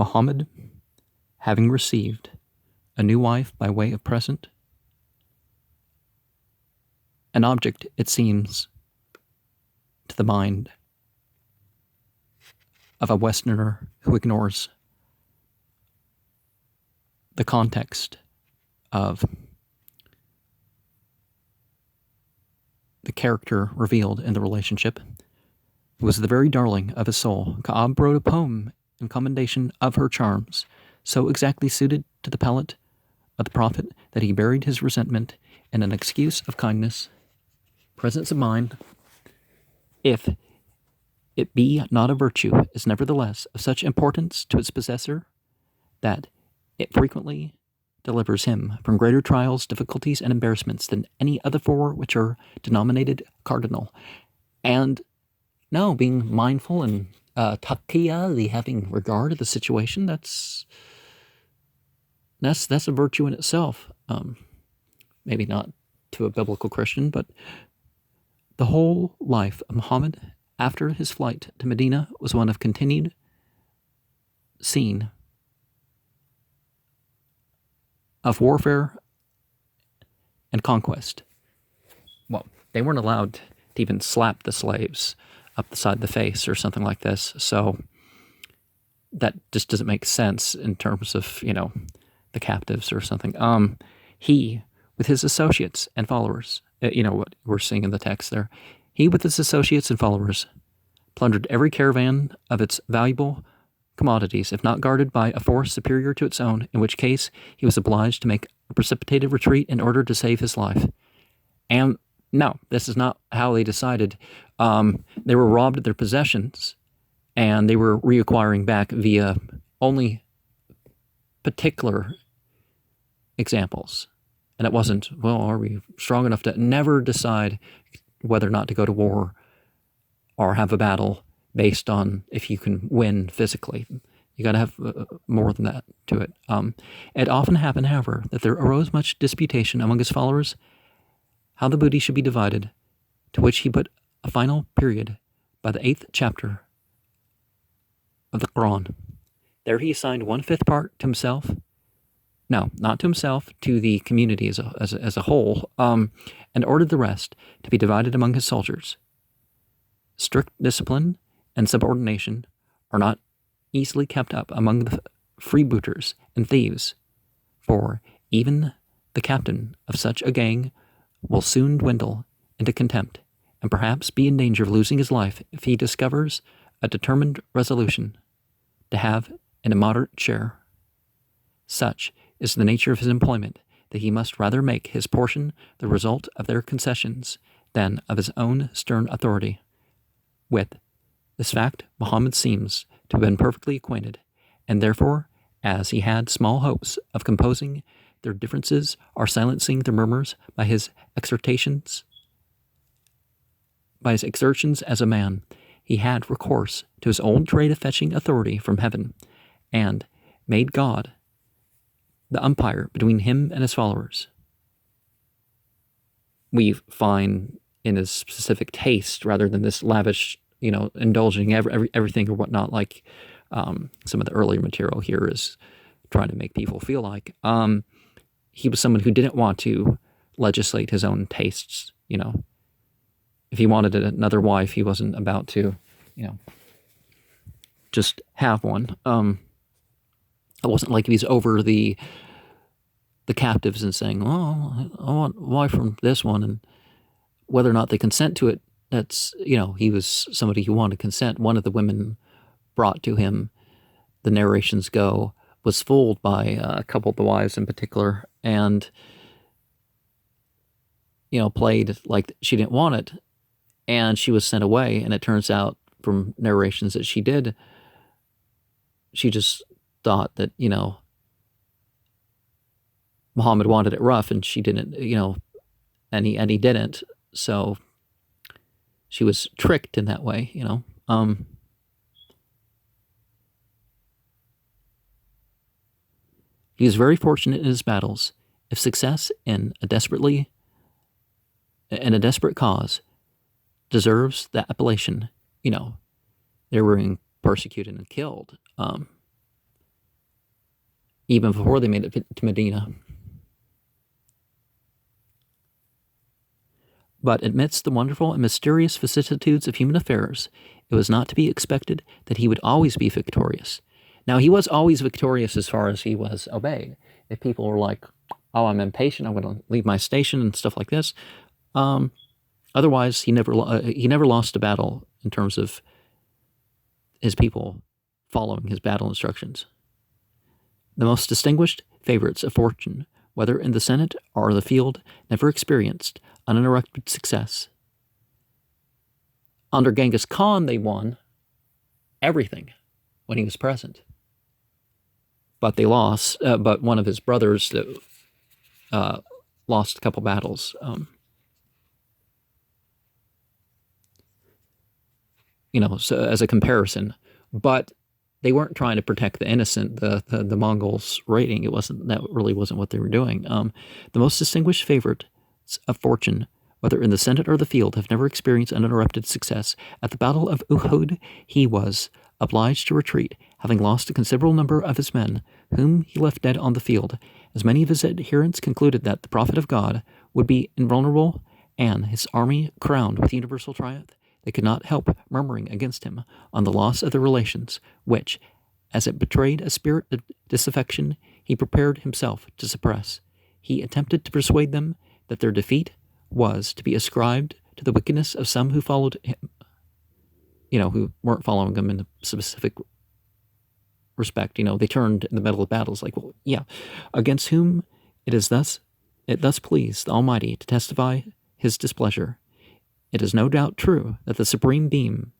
Mohammed, having received a new wife by way of present, an object, it seems, to the mind of a Westerner who ignores the context of the character revealed in the relationship, was the very darling of his soul. Ka'ab wrote a poem in commendation of her charms, so exactly suited to the palate of the prophet that he buried his resentment in an excuse of kindness, presence of mind, if it be not a virtue, is nevertheless of such importance to its possessor that it frequently delivers him from greater trials, difficulties, and embarrassments than any other four which are denominated cardinal. And no, being mindful and taqiyya, the having regard of the situation, that's a virtue in itself. Maybe not to a biblical Christian, but the whole life of Muhammad after his flight to Medina was one of continued scene of warfare and conquest. Well, they weren't allowed to even slap the slaves up the side of the face or something like this, so that just doesn't make sense in terms of, the captives or something. He, with his associates and followers, what we're seeing in the text there, he with his associates and followers plundered every caravan of its valuable commodities, if not guarded by a force superior to its own, in which case he was obliged to make a precipitated retreat in order to save his life. And no, this is not how they decided. They were robbed of their possessions, and they were reacquiring back via only particular examples. And it wasn't, well, are we strong enough to never decide whether or not to go to war or have a battle based on if you can win physically. You got to have more than that to it. It often happened, however, that there arose much disputation among his followers how the booty should be divided, to which he put a final period by the 8th chapter of the Quran. There he assigned 1/5 part to himself. No, not to himself, to the community as a whole, and ordered the rest to be divided among his soldiers. Strict discipline and subordination are not easily kept up among the freebooters and thieves, for even the captain of such a gang will soon dwindle into contempt, and perhaps be in danger of losing his life if he discovers a determined resolution to have an immoderate share. Such is the nature of his employment that he must rather make his portion the result of their concessions than of his own stern authority. With this fact Muhammad seems to have been perfectly acquainted, and therefore, as he had small hopes of composing their differences or silencing their murmurs by his exertions as a man, he had recourse to his old trade of fetching authority from heaven, and made God the umpire between him and his followers. We find in his specific taste, rather than this lavish, indulging everything or whatnot, like some of the earlier material here is trying to make people feel like. He was someone who didn't want to legislate his own tastes, If he wanted another wife, he wasn't about to, just have one. It wasn't like he's over the captives and saying, "Oh, I want a wife from this one," and whether or not they consent to it, that's, he was somebody who wanted consent. One of the women brought to him, the narrations go, was fooled by a couple of the wives in particular, and played like she didn't want it, and she was sent away. And it turns out from narrations that she just thought that, Muhammad wanted it rough, and she didn't, and he didn't. So she was tricked in that way, He was very fortunate in his battles. If success in a desperate cause deserves that appellation, they were being persecuted and killed. even before they made it to Medina. But amidst the wonderful and mysterious vicissitudes of human affairs, it was not to be expected that he would always be victorious. Now, he was always victorious as far as he was obeyed. If people were like, oh, I'm impatient, I'm going to leave my station and stuff like this. Otherwise, he never lost a battle in terms of his people following his battle instructions. The most distinguished favorites of fortune, whether in the Senate or the field, never experienced uninterrupted success. Under Genghis Khan, they won everything when he was present. But they lost, but one of his brothers lost a couple battles. So as a comparison. But they weren't trying to protect the innocent, the Mongols raiding. That really wasn't what they were doing. The most distinguished favorites of fortune, whether in the Senate or the field, have never experienced uninterrupted success. At the Battle of Uhud, he was obliged to retreat, having lost a considerable number of his men, whom he left dead on the field, as many of his adherents concluded that the prophet of God would be invulnerable and his army crowned with universal triumph. They could not help murmuring against him on the loss of their relations, which, as it betrayed a spirit of disaffection, he prepared himself to suppress. He attempted to persuade them that their defeat was to be ascribed to the wickedness of some who followed him, who weren't following him in a specific respect. They turned in the middle of battles like, well, yeah, against whom it thus pleased the Almighty to testify his displeasure. It is no doubt true that the Supreme Being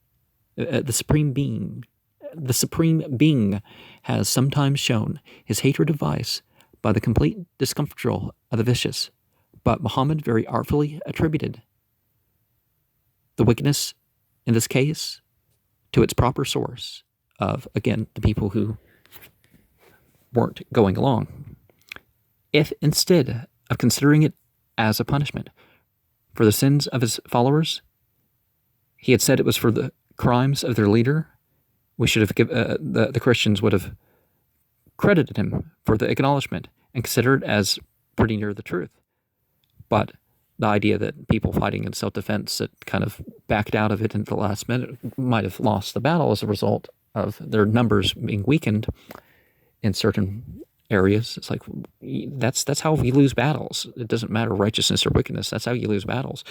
has sometimes shown his hatred of vice by the complete discomfiture of the vicious, but Mohammed very artfully attributed the wickedness in this case to its proper source of, again, the people who weren't going along. If instead of considering it as a punishment for the sins of his followers, he had said it was for the crimes of their leader, we should have the Christians would have credited him for the acknowledgement and considered it as pretty near the truth. But the idea that people fighting in self-defense that kind of backed out of it in the last minute might have lost the battle as a result of their numbers being weakened in certain areas. It's like, that's how we lose battles. It doesn't matter righteousness or wickedness. That's how you lose battles.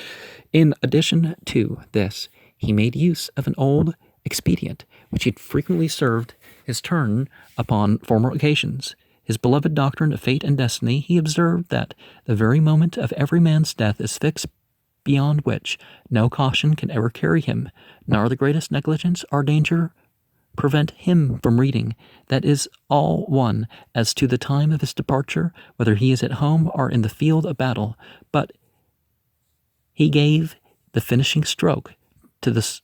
In addition to this, he made use of an old expedient, which he'd frequently served his turn upon former occasions. His beloved doctrine of fate and destiny, he observed that the very moment of every man's death is fixed, beyond which no caution can ever carry him, nor the greatest negligence or danger prevent him from reading. That is all one as to the time of his departure, whether he is at home or in the field of battle. But he gave the finishing stroke to his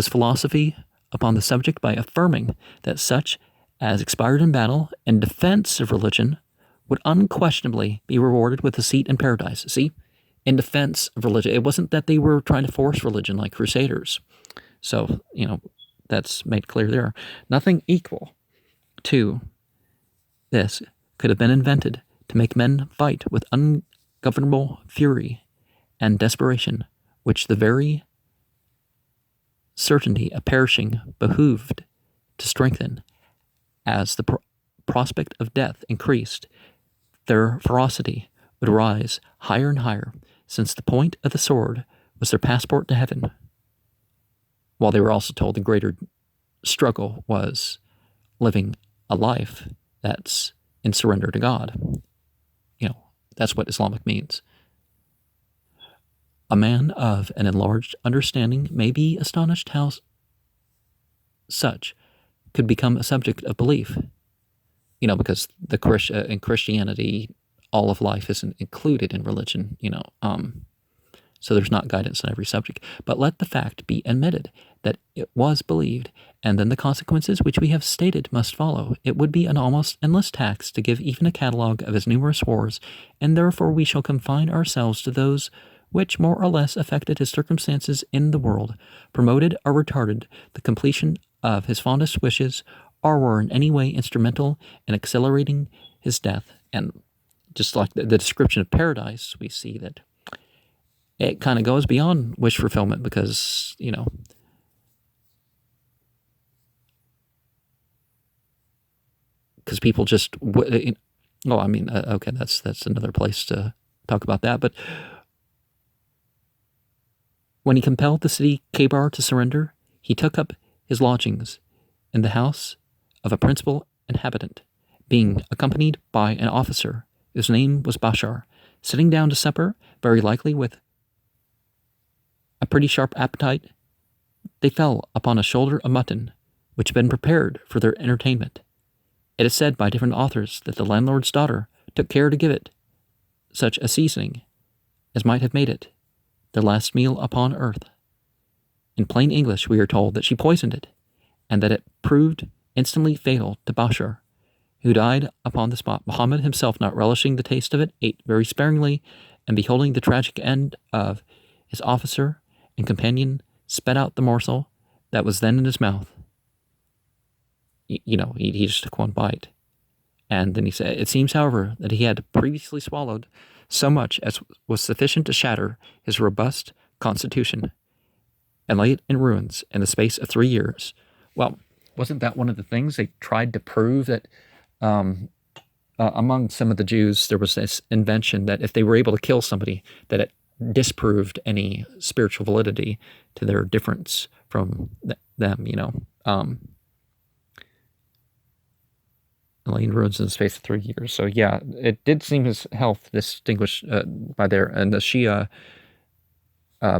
philosophy upon the subject by affirming that such as expired in battle and defense of religion would unquestionably be rewarded with a seat in paradise. See, in defense of religion. It wasn't that they were trying to force religion like crusaders. So, that's made clear there. Nothing equal to this could have been invented to make men fight with ungovernable fury and desperation, which the very certainty of perishing behooved to strengthen. As the prospect of death increased, their ferocity would rise higher and higher, since the point of the sword was their passport to heaven, while they were also told the greater struggle was living a life that's in surrender to God. That's what Islamic means. A man of an enlarged understanding may be astonished how such could become a subject of belief, because in Christianity, all of life isn't included in religion, so there's not guidance on every subject. But let the fact be admitted that it was believed, and then the consequences which we have stated must follow. It would be an almost endless task to give even a catalogue of his numerous wars, and therefore we shall confine ourselves to those which more or less affected his circumstances in the world, promoted or retarded the completion of his fondest wishes, or were in any way instrumental in accelerating his death. And just like the description of paradise, we see that it kind of goes beyond wish fulfillment because, because people just, okay, that's another place to talk about that. But when he compelled the city Kabar to surrender, he took up his lodgings in the house of a principal inhabitant, being accompanied by an officer whose name was Bashar. Sitting down to supper, very likely with a pretty sharp appetite, they fell upon a shoulder of mutton, which had been prepared for their entertainment. It is said by different authors that the landlord's daughter took care to give it such a seasoning as might have made it their last meal upon earth. In plain English, we are told that she poisoned it, and that it proved instantly fatal to Bashar, who died upon the spot. Muhammad himself, not relishing the taste of it, ate very sparingly, and beholding the tragic end of his officer and companion, spat out the morsel that was then in his mouth. He just took one bite. And then he said, it seems, however, that he had previously swallowed so much as was sufficient to shatter his robust constitution, and lay it in ruins in the space of 3 years. Well, wasn't that one of the things they tried to prove that among some of the Jews, there was this invention that if they were able to kill somebody, that it disproved any spiritual validity to their difference from them, lay in ruins in the space of 3 years. So yeah, it did seem his health distinguished by there. And the Shia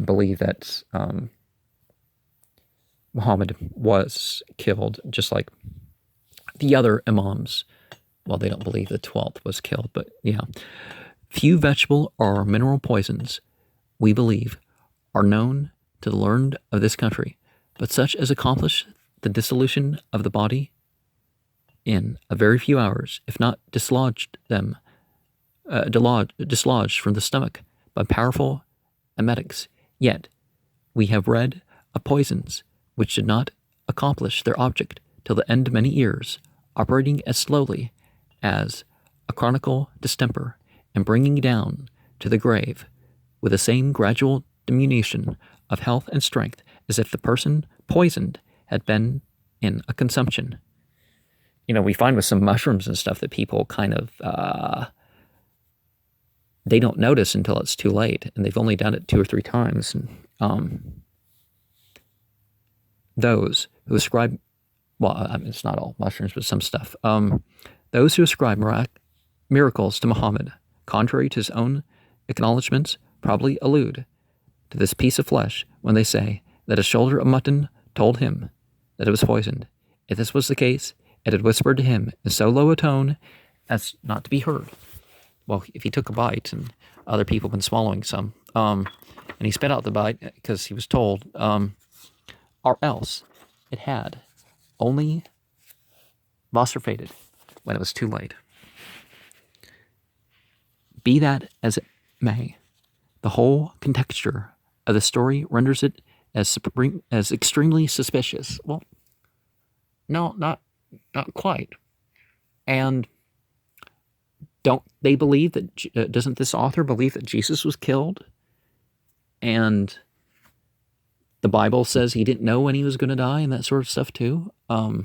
believe that Muhammad was killed, just like the other imams. Well, they don't believe the 12th was killed, but yeah. Few vegetable or mineral poisons, we believe, are known to the learned of this country, but such as accomplish the dissolution of the body in a very few hours, if not dislodged from the stomach by powerful emetics. Yet we have read of poisons which did not accomplish their object till the end of many years, operating as slowly as a chronical distemper, and bringing down to the grave with the same gradual diminution of health and strength as if the person poisoned had been in a consumption. We find with some mushrooms and stuff that people kind of, they don't notice until it's too late, and they've only done it 2 or 3 times. And those who ascribe, it's not all mushrooms, but some stuff. Those who ascribe miracles to Muhammad, contrary to his own acknowledgments, probably allude to this piece of flesh when they say that a shoulder of mutton told him that it was poisoned. If this was the case, it had whispered to him in so low a tone as not to be heard. Well, if he took a bite, and other people have been swallowing some, and he spit out the bite because he was told, or else it had only vociferated when it was too late. Be that as it may, the whole contexture of the story renders it as extremely suspicious. Well, no, not quite. And don't they believe that, doesn't this author believe that Jesus was killed? And the Bible says he didn't know when he was going to die and that sort of stuff too. The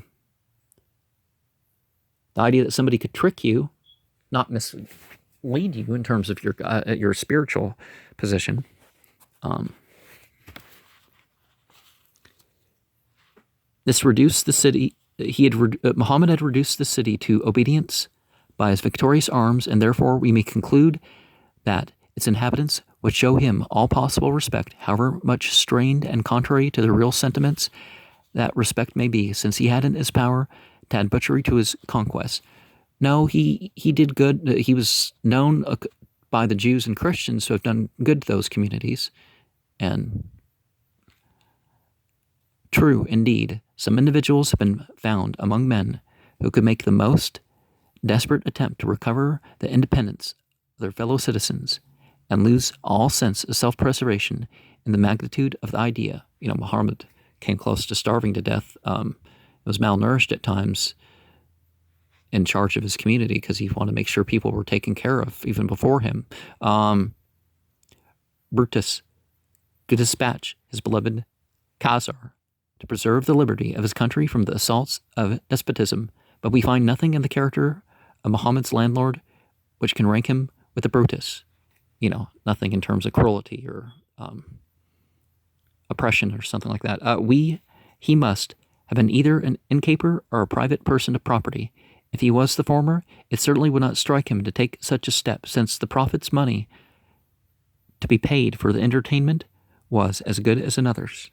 idea that somebody could trick you, not mislead you in terms of your spiritual position. This reduced the city. Muhammad had reduced the city to obedience by his victorious arms, and therefore we may conclude that its inhabitants would show him all possible respect, however much strained and contrary to their real sentiments that respect may be, since he had in his power to add butchery to his conquests. No, he did good. He was known by the Jews and Christians to have done good to those communities. And true, indeed, some individuals have been found among men who could make the most desperate attempt to recover the independence of their fellow citizens and lose all sense of self-preservation in the magnitude of the idea. Muhammad came close to starving to death was malnourished at times in charge of his community because he wanted to make sure people were taken care of even before him. Brutus could dispatch his beloved Caesar to preserve the liberty of his country from the assaults of despotism, but we find nothing in the character of Muhammad's landlord which can rank him with the Brutus. Nothing in terms of cruelty or oppression or something like that. He must have been either an innkeeper or a private person of property. If he was the former, it certainly would not strike him to take such a step, since the prophet's money to be paid for the entertainment was as good as another's.